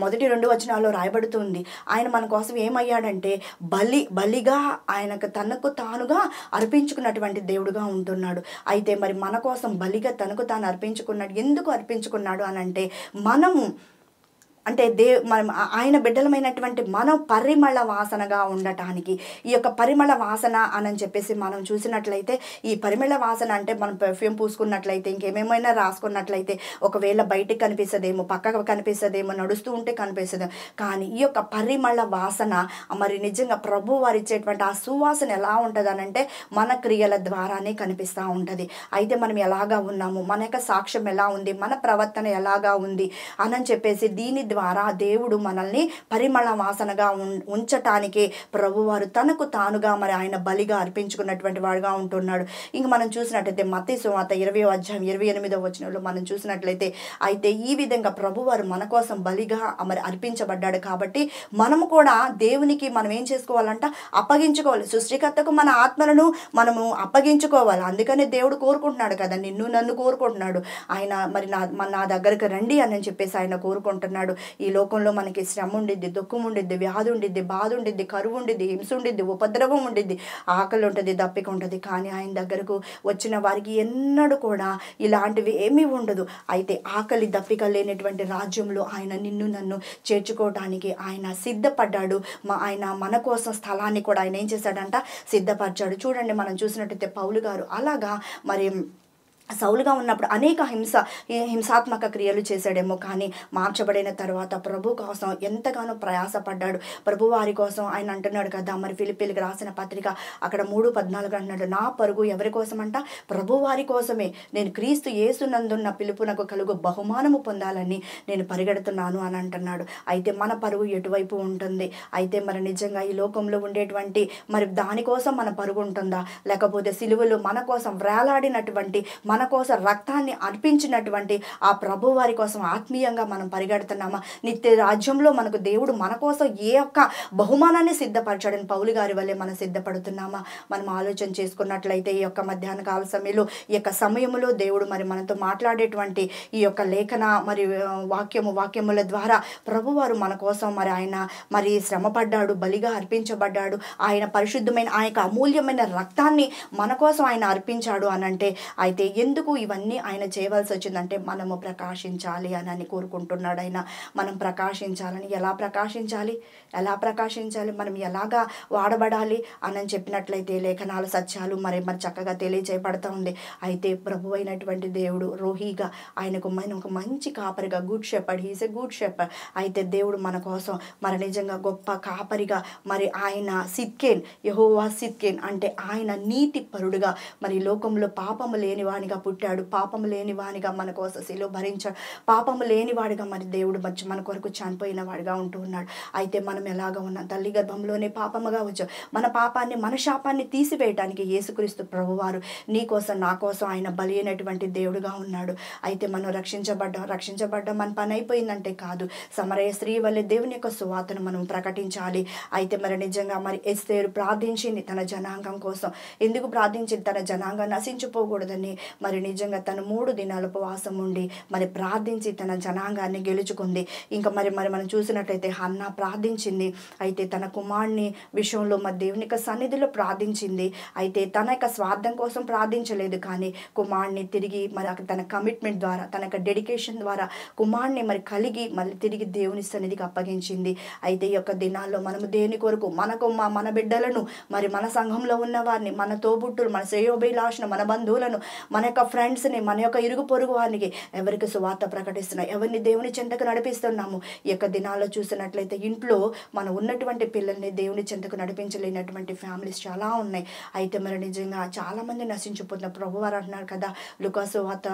మొదటి 2 వచనాల్లో రాయబడుతుంది. ఆయన మన కోసం ఏమయ్యాడంటే బలిగా ఆయనకు తనకు తానుగా అర్పించుకున్నటువంటి దేవుడుగా ఉంటున్నాడు. అయితే మరి మన కోసం బలిగా తనకు తాను అర్పించుకున్నాడు. ఎందుకు అర్పించుకున్నాడు అనంటే మనము మనం ఆయన బిడ్డలమైనటువంటి మనం పరిమళ వాసనగా ఉండటానికి. ఈ యొక్క పరిమళ వాసన అని చెప్పేసి మనం చూసినట్లయితే, ఈ పరిమళ వాసన అంటే మనం పెర్ఫ్యూమ్ పూసుకున్నట్లయితే, ఇంకేమేమైనా రాసుకున్నట్లయితే ఒకవేళ బయటికి కనిపిస్తుందేమో, పక్కకు కనిపిస్తుందేమో, నడుస్తూ ఉంటే కనిపిస్తుంది. కానీ ఈ యొక్క పరిమళ వాసన మరి నిజంగా ప్రభు వారు ఇచ్చేటువంటి ఆ సువాసన ఎలా ఉంటుంది అనంటే మన క్రియల ద్వారానే కనిపిస్తూ ఉంటుంది. అయితే మనం ఎలాగా ఉన్నాము, మన యొక్క సాక్ష్యం ఎలా ఉంది, మన ప్రవర్తన ఎలాగా ఉంది అని చెప్పేసి దీని ద్వారా దేవుడు మనల్ని పరిమళ వాసనగా ఉంచటానికి ప్రభువారు తనకు తానుగా మరి ఆయన బలిగా అర్పించుకున్నటువంటి వాడుగా ఉంటున్నాడు. ఇంక మనం చూసినట్లయితే మత్తయి సువార్త 20వ అధ్యాయం 28వ వచనంలో మనం చూసినట్లయితే, అయితే ఈ విధంగా ప్రభువారు మన కోసం బలిగా మరి అర్పించబడ్డాడు కాబట్టి మనము కూడా దేవునికి మనం ఏం చేసుకోవాలంట? అప్పగించుకోవాలి. సృష్టికర్తకు మన ఆత్మలను మనము అప్పగించుకోవాలి. అందుకనే దేవుడు కోరుకుంటున్నాడు కదా, నిన్ను నన్ను కోరుకుంటున్నాడు. ఆయన మరి నా దగ్గరకు రండి అని చెప్పేసి ఆయన కోరుకుంటున్నాడు. ఈ లోకంలో మనకి శ్రమ ఉండిద్ది, దుఃఖం ఉండిద్ది, వ్యాధి ఉండిద్ది, బాధ ఉండిద్ది, కరువు ఉండిద్ది, హింస ఉండిద్ది, ఉపద్రవం ఉండిద్ది, ఆకలి ఉంటుంది, దప్పిక ఉంటుంది. కానీ ఆయన దగ్గరకు వచ్చిన వారికి ఎన్నడూ కూడా ఇలాంటివి ఏమీ ఉండదు. అయితే ఆకలి దప్పిక లేనటువంటి రాజ్యంలో ఆయన నిన్ను నన్ను చేర్చుకోవడానికి ఆయన సిద్ధపడ్డాడు. ఆయన మన కోసం స్థలాన్ని కూడా ఆయన ఏం చేశాడంట? సిద్ధపరిచాడు. చూడండి, మనం చూసినట్టయితే పౌలు గారు అలాగా మరి సౌలుగా ఉన్నప్పుడు అనేక హింసాత్మక క్రియలు చేశాడేమో, కానీ మార్చబడిన తర్వాత ప్రభు కోసం ఎంతగానో ప్రయాసపడ్డాడు. ప్రభు వారి కోసం ఆయన అంటున్నాడు కదా, మరి ఫిలిప్పీలకు రాసిన పత్రిక అక్కడ 3:14 అంటున్నాడు, నా పరుగు ఎవరి కోసం అంట? ప్రభు వారి కోసమే. నేను క్రీస్తు యేసునందున్న పిలుపునకు కలుగు బహుమానము పొందాలని నేను పరిగెడుతున్నాను అని అంటున్నాడు. అయితే మన పరుగు ఎటువైపు ఉంటుంది? అయితే మరి నిజంగా ఈ లోకంలో ఉండేటువంటి మరి దానికోసం మన పరుగు ఉంటుందా? లేకపోతే సిలువలో మన కోసం వేలాడినటువంటి మన కోసం రక్తాన్ని అర్పించినటువంటి ఆ ప్రభు వారి కోసం ఆత్మీయంగా మనం పరిగెడుతున్నామా? నిత్య రాజ్యంలో మనకు దేవుడు మన కోసం ఏ ఒక్క బహుమానాన్ని సిద్ధపరచాడని పౌలు గారి వల్లే మనం సిద్ధపడుతున్నామా? మనం ఆలోచన చేసుకున్నట్లయితే ఈ యొక్క మధ్యాహ్న కాల సమయంలో, ఈ యొక్క సమయంలో దేవుడు మరి మనతో మాట్లాడేటువంటి ఈ యొక్క లేఖన మరి వాక్యముల ద్వారా ప్రభువారు మన కోసం మరి ఆయన మరి శ్రమపడ్డాడు, బలిగా అర్పించబడ్డాడు. ఆయన పరిశుద్ధమైన ఆ యొక్క అమూల్యమైన రక్తాన్ని మన కోసం ఆయన అర్పించాడు అనంటే, అయితే ఎందుకు ఇవన్నీ ఆయన చేయవలసి వచ్చిందంటే మనము ప్రకాశించాలి అని కోరుకుంటున్నాడు ఆయన. మనం ప్రకాశించాలని, ఎలా ప్రకాశించాలి, మనం ఎలాగా వాడబడాలి అని చెప్పినట్లయితే లేఖనాల సత్యాలు మరి చక్కగా తెలియజేయబడతా ఉంది. అయితే ప్రభు అయినటువంటి దేవుడు రోహిగా ఆయనకు ఒక మంచి కాపరిగా, good shepherd, he's a good shepherd. అయితే దేవుడు మన కోసం మరి నిజంగా గొప్ప కాపరిగా మరి ఆయన సిద్కేన్, యెహోవా సిద్కేన్ అంటే ఆయన నీతి పరుడుగా మరి లోకంలో పాపము లేనివానిగా పుట్టాడు, పాపము లేనివానిగా మన కోసం శిలువ భరించాడు, పాపము లేనివాడిగా మరి దేవుడు మన కొరకు చనిపోయిన వాడిగా ఉంటూ ఉన్నాడు. అయితే మనం ఎలాగా ఉన్నాం? తల్లి గర్భంలోనే పాపముగా వచ్చాం. మన పాపాన్ని, మన శాపాన్ని తీసివేయడానికి యేసుక్రీస్తు ప్రభువారు నీ కోసం నా కోసం ఆయన బలి అయినటువంటి దేవుడుగా ఉన్నాడు. అయితే మనం రక్షించబడ్డం మన పని అయిపోయిందంటే కాదు. సమరయ స్త్రీ వల్లే దేవుని యొక్క సువార్తను మనం ప్రకటించాలి. అయితే మరి నిజంగా మరి ఎస్తేరు ప్రార్థించింది తన జనాంగం కోసం. ఎందుకు ప్రార్థించింది? తన జనాంగం నశించిపోకూడదని. మరి నిజంగా తను 3 దినాలు ఉపవాసం ఉండి మరి ప్రార్థించి తన జనాంగాన్ని గెలుచుకుంది. ఇంకా మరి మనం చూసినట్లయితే హన్నా ప్రార్థించింది. అయితే తన కుమారుని విషయంలో మరి దేవుని యొక్క సన్నిధిలో ప్రార్థించింది. అయితే తన యొక్క స్వార్థం కోసం ప్రార్థించలేదు, కానీ కుమారుని తిరిగి మరి తన కమిట్మెంట్ ద్వారా, తన యొక్క డెడికేషన్ ద్వారా కుమారుని మరి కలిగి మళ్ళీ తిరిగి దేవుని సన్నిధికి అప్పగించింది. అయితే ఈ యొక్క దినాల్లో మనము దేని కొరకు మన బిడ్డలను మరి మన సంఘంలో ఉన్న వారిని, మన తోబుట్టులు, మన శ్రేయోభిలాషను, మన బంధువులను, మన యొక్క ఫ్రెండ్స్ని, మన యొక్క ఇరుగు పొరుగు వారికి ఎవరికి సువార్త ప్రకటిస్తున్నాం, ఎవరిని దేవుని చెంతకు నడిపిస్తున్నాము. ఈ యొక్క దినాల్లో చూసినట్లయితే ఇంట్లో మనం ఉన్నటువంటి పిల్లల్ని దేవుని చెంతకు నడిపించలేనటువంటి ఫ్యామిలీస్ చాలా ఉన్నాయి. అయితే మరి నిజంగా చాలామంది నశించిపోతున్నారు. ప్రభువారు అంటున్నారు కదా లూకాసు వార్త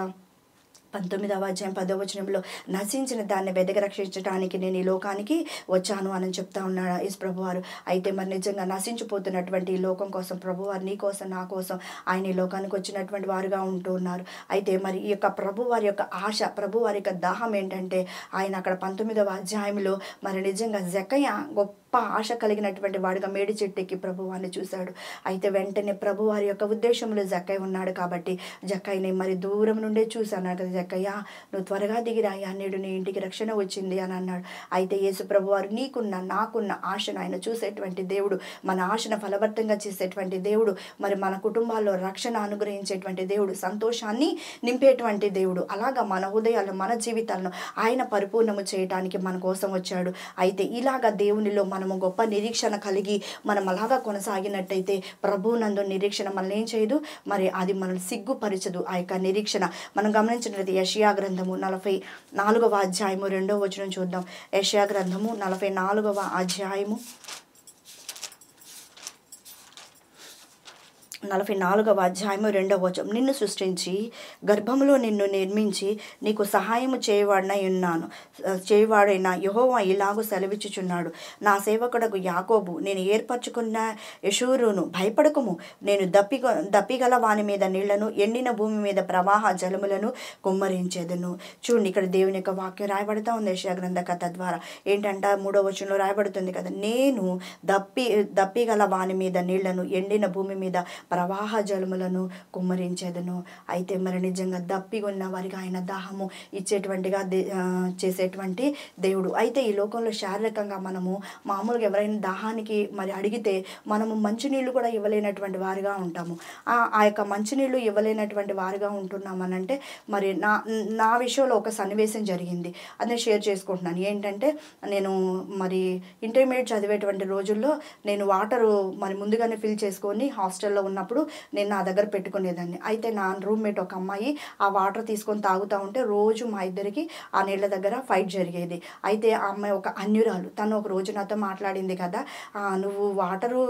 19వ అధ్యాయం 10వ వచనంలో, నశించిన దాన్ని వెదకి రక్షించడానికి నేను ఈ లోకానికి వచ్చాను అని చెప్తా ఉన్నాడు యేసు ప్రభువారు. అయితే మరి నిజంగా నశించిపోతున్నటువంటి ఈ లోకం కోసం ప్రభువారు నీ కోసం నా కోసం ఆయన ఈ లోకానికి వచ్చినటువంటి వారుగా ఉంటూ ఉన్నారు. అయితే మరి ఈ యొక్క ప్రభువారి యొక్క ఆశ, ప్రభువారి యొక్క దాహం ఏంటంటే, ఆయన అక్కడ 19వ అధ్యాయంలో మరి నిజంగా జక్కయ్య గొప్ప ఆశ కలిగినటువంటి వాడుగా మేడి చెట్టుకి ప్రభువాన్ని చూశాడు. అయితే వెంటనే ప్రభువారి యొక్క ఉద్దేశంలో జక్కయ్య ఉన్నాడు కాబట్టి జక్కయ్యని మరి దూరం నుండే చూశాను కదా, జక్కయ్య నువ్వు త్వరగా దిగిరాయ్యా, నేడు నీ ఇంటికి రక్షణ వచ్చింది అని అన్నాడు. అయితే యేసు ప్రభువారు నాకున్న ఆశను ఆయన చూసేటువంటి దేవుడు, మన ఆశను ఫలవర్తంగా చేసేటువంటి దేవుడు, మరి మన కుటుంబాల్లో రక్షణ అనుగ్రహించేటువంటి దేవుడు, సంతోషాన్ని నింపేటువంటి దేవుడు. అలాగా మన హృదయాలను, మన జీవితాలను ఆయన పరిపూర్ణము చేయటానికి మన కోసం వచ్చాడు. అయితే ఇలాగా దేవునిలో మనము గొప్ప నిరీక్షణ కలిగి మనం అలాగా కొనసాగినట్టయితే ప్రభువునందు నిరీక్షణ మనల్ని ఏం చేయదు, మరి అది మనల్ని సిగ్గుపరచదు. ఆ యొక్క నిరీక్షణ మనం గమనించినట్లయితే యెషయా గ్రంథము 44వ అధ్యాయము 2వ వచనం చూద్దాం. యెషయా గ్రంథము 44వ అధ్యాయము 44వ అధ్యాయము 2వ వచనం, నిన్ను సృష్టించి గర్భములో నిన్ను నిర్మించి నీకు సహాయము చేయవాడైన యెహోవా ఇలాగూ సెలవిచ్చుచున్నాడు, నా సేవకుడకు యాకోబు నేను ఏర్పరచుకున్న యెషూరును భయపడకుము, నేను దప్పిగల వాని మీద నీళ్లను, ఎండిన భూమి మీద ప్రవాహ జలములను కుమ్మరించేదను. చూడండి, ఇక్కడ దేవుని యొక్క వాక్యం రాయబడతా ఉంది యెషయా గ్రంథకథ ద్వారా. ఏంటంటే 3వ వచనంలో రాయబడుతుంది కదా, నేను దప్పిగల వాని మీద నీళ్లను, ఎండిన భూమి మీద ప్రవాహ జలములను కుమ్మరించేదను. అయితే మరి నిజంగా దప్పిగా ఉన్న వారికి ఆయన దాహము ఇచ్చేటువంటిగా చేసేటువంటి దేవుడు. అయితే ఈ లోకంలో శారీరకంగా మనము మామూలుగా ఎవరైనా దాహానికి మరి అడిగితే మనము మంచినీళ్ళు కూడా ఇవ్వలేనటువంటి వారిగా ఉంటాము. ఆ యొక్క మంచినీళ్ళు ఇవ్వలేనటువంటి వారిగా ఉంటున్నామనంటే మరి నా విషయంలో ఒక సన్నివేశం జరిగింది, అదే షేర్ చేసుకుంటున్నాను. ఏంటంటే నేను మరి ఇంటర్మీడియట్ చదివేటువంటి రోజుల్లో నేను వాటరు మరి ముందుగానే ఫిల్ చేసుకొని హాస్టల్లో ఉన్నప్పుడు నేను నా దగ్గర పెట్టుకునేదాన్ని. అయితే నా రూమ్మేట్ ఒక అమ్మాయి ఆ వాటర్ తీసుకొని తాగుతూ ఉంటే రోజు మా ఇద్దరికి ఆ నీళ్ళ దగ్గర ఫైట్ జరిగేది. అయితే ఆ అమ్మాయి ఒక అన్యురాలు, తను ఒక రోజు నాతో మాట్లాడింది కదా, నువ్వు వాటరు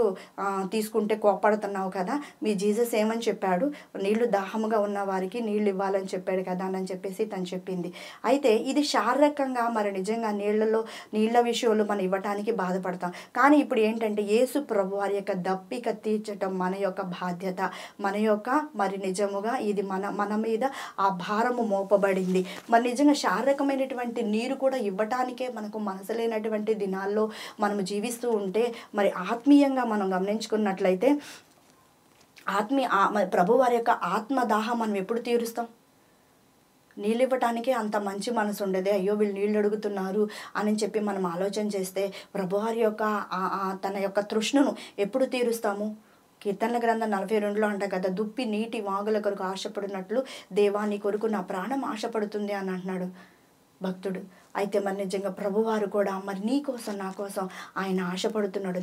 తీసుకుంటే కోపడుతున్నావు కదా, మీ జీసస్ ఏమని చెప్పాడు, నీళ్లు దాహముగా ఉన్న వారికి నీళ్ళు ఇవ్వాలని చెప్పాడు కదా అని చెప్పేసి తను చెప్పింది. అయితే ఇది శారీరకంగా మరి నిజంగా నీళ్ళ విషయంలో మనం ఇవ్వటానికి బాధపడతాం. కానీ ఇప్పుడు ఏంటంటే యేసు ప్రభు వారి యొక్క దప్పిక తీర్చటం మన యొక్క బాధ్యత, మన యొక్క మరి నిజముగా ఇది మన మీద ఆ భారము మోపబడింది. మరి నిజంగా శారీరకమైనటువంటి నీరు కూడా ఇవ్వటానికే మనకు మనసు లేనటువంటి దినాల్లో మనము జీవిస్తూ ఉంటే మరి ఆత్మీయంగా మనం గమనించుకున్నట్లయితే ప్రభు వారి యొక్క ఆత్మదాహం మనం ఎప్పుడు తీరుస్తాం? నీళ్ళు ఇవ్వటానికే అంత మంచి మనసు ఉండేది, అయ్యో వీళ్ళు నీళ్ళు అడుగుతున్నారు అని చెప్పి మనం ఆలోచన చేస్తే ప్రభువారి యొక్క తన యొక్క తృష్ణను ఎప్పుడు తీరుస్తాము? కీర్తనల గ్రంథం 42లో అంట కదా, దుప్పి నీటి వాగుల కొరకు ఆశపడినట్లు దేవా నీ కొరకు నా ప్రాణం ఆశపడుతుంది అని అంటున్నాడు భక్తుడు. అయితే మరి నిజంగా ప్రభువారు కూడా మరి నీ కోసం నా కోసం ఆయన ఆశపడుతున్నాడు,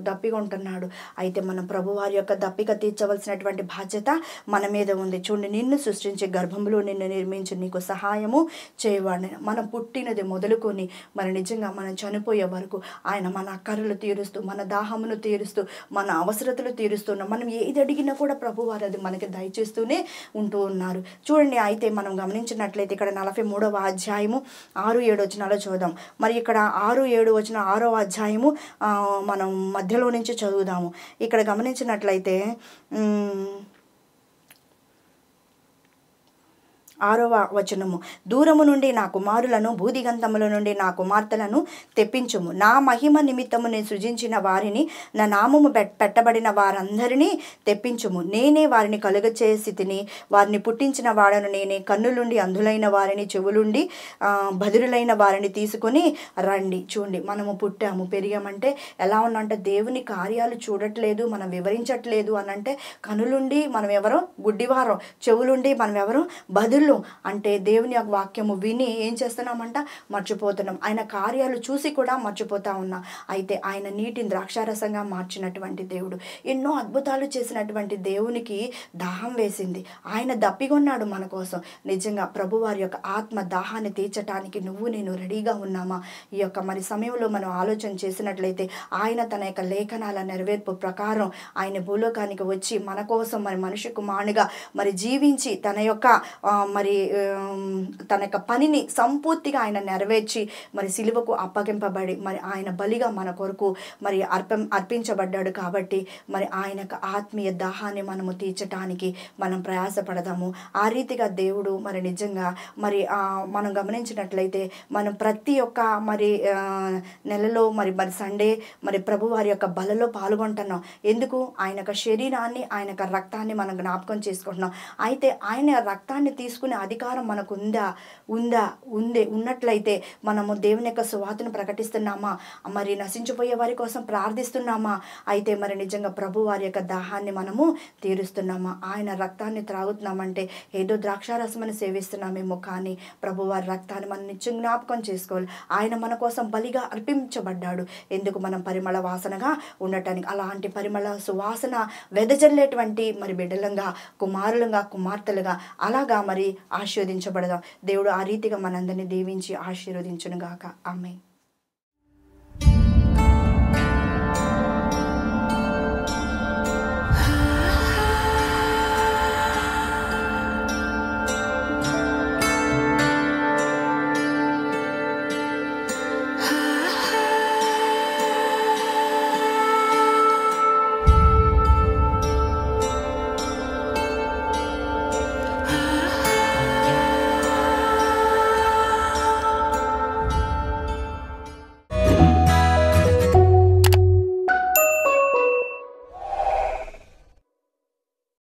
దప్పిగా ఉంటున్నాడు. అయితే మనం ప్రభువారి యొక్క దప్పిక తీర్చవలసినటువంటి బాధ్యత మన మీద ఉంది. చూడండి, నిన్ను సృష్టించి గర్భంలో నిన్ను నిర్మించి నీకు సహాయము చేయవాడిని. మనం పుట్టినది మొదలుకొని మరి నిజంగా మనం చనిపోయే వరకు ఆయన మన అక్కరలు తీరుస్తూ, మన దాహమును తీరుస్తూ, మన అవసరతలు తీరుస్తున్నాం. మనం ఏది అడిగినా కూడా ప్రభువారు అది మనకి దయచేస్తూనే ఉంటూ ఉన్నారు. చూడండి, అయితే మనం గమనించినట్లయితే ఇక్కడ 43వ అధ్యాయము 6-7 వచనాలు చూద్దాం. మరి ఇక్కడ 6-7 వచనం 6వ అధ్యాయము మనం మధ్యలో నుంచి చదువుదాము. ఇక్కడ గమనించినట్లయితే 6వ వచనము, దూరము నుండి నా కుమారులను, భూదిగంతముల నుండి నా కుమార్తెలను తెప్పించుము. నా మహిమ నిమిత్తము నేను సృజించిన వారిని, నా నామము పెట్టబడిన వారందరినీ తెప్పించుము. నేనే వారిని కలుగచేసి తిని, వారిని పుట్టించిన వాడను నేనే. కన్నులుండి అంధులైన వారిని, చెవులుండి బధిరులైన వారిని తీసుకొని రండి. చూడండి, మనము పుట్టాము, పెరిగామంటే ఎలా ఉన్నంటే దేవుని కార్యాలు చూడట్లేదు, మనం వివరించట్లేదు అని అంటే, కనులుండి మనం ఎవరో గుడ్డివారం, చెవులుండి మనం ఎవరో బదులు అంటే దేవుని యొక్క వాక్యము విని ఏం చేస్తున్నామంట, మర్చిపోతున్నాం. ఆయన కార్యాలు చూసి కూడా మర్చిపోతా ఉన్నాం. అయితే ఆయన నీటిని ద్రాక్షారసంగా మార్చినటువంటి దేవుడు, ఎన్నో అద్భుతాలు చేసినటువంటి దేవునికి దాహం వేసింది. ఆయన దప్పిగొన్నాడు మన కోసం. నిజంగా ప్రభువారి యొక్క ఆత్మ దాహాన్ని తీర్చడానికి నువ్వు నేను రెడీగా ఉన్నామా? ఈ యొక్క మరి సమయంలో మనం ఆలోచన చేసినట్లయితే, ఆయన తన యొక్క లేఖనాల నెరవేర్పు ప్రకారం ఆయన భూలోకానికి వచ్చి మన కోసం మరి మనిషి కుమారునిగా మరి జీవించి తన యొక్క తన యొక్క పనిని సంపూర్తిగా ఆయన నెరవేర్చి మరి సిలువకు అప్పగింపబడి మరి ఆయన బలిగా మన కొరకు మరి అర్పించబడ్డాడు. కాబట్టి మరి ఆయన యొక్క ఆత్మీయ దాహాన్ని మనము తీర్చడానికి మనం ప్రయాసపడదాము. ఆ రీతిగా దేవుడు మరి నిజంగా మరి మనం గమనించినట్లయితే, మనం ప్రతి ఒక్క మరి నెలలో మరి సండే మరి ప్రభు వారి యొక్క బలలో పాల్గొంటున్నాం. ఎందుకు? ఆయన యొక్క శరీరాన్ని, ఆయన యొక్క రక్తాన్ని మనం జ్ఞాపకం చేసుకుంటున్నాం. అయితే ఆయన రక్తాన్ని తీసుకునే అధికారం మనకు ఉన్నట్లయితే మనము దేవుని యొక్క సువార్తను ప్రకటిస్తున్నామా? మరి నశించిపోయే వారి కోసం ప్రార్థిస్తున్నామా? అయితే మరి నిజంగా ప్రభు వారి యొక్క దాహాన్ని మనము తీరుస్తున్నామా? ఆయన రక్తాన్ని త్రాగుతున్నామంటే ఏదో ద్రాక్షారసమని సేవిస్తున్నామేమో, కానీ ప్రభు వారి రక్తాన్ని మనం నిత్యం జ్ఞాపకం చేసుకోవాలి. ఆయన మన కోసం బలిగా అర్పించబడ్డాడు. ఎందుకు? మనం పరిమళ వాసనగా ఉండటానికి. అలాంటి పరిమళ సువాసన వెదజల్లేటువంటి మరి బిడ్డలంగా, కుమారులుగా, కుమార్తెలుగా అలాగా మరి ఆశీర్వదించబడదాం. దేవుడు ఆ రీతిగా మనందరినీ దీవించి ఆశీర్వదించును గాక. ఆమేన్.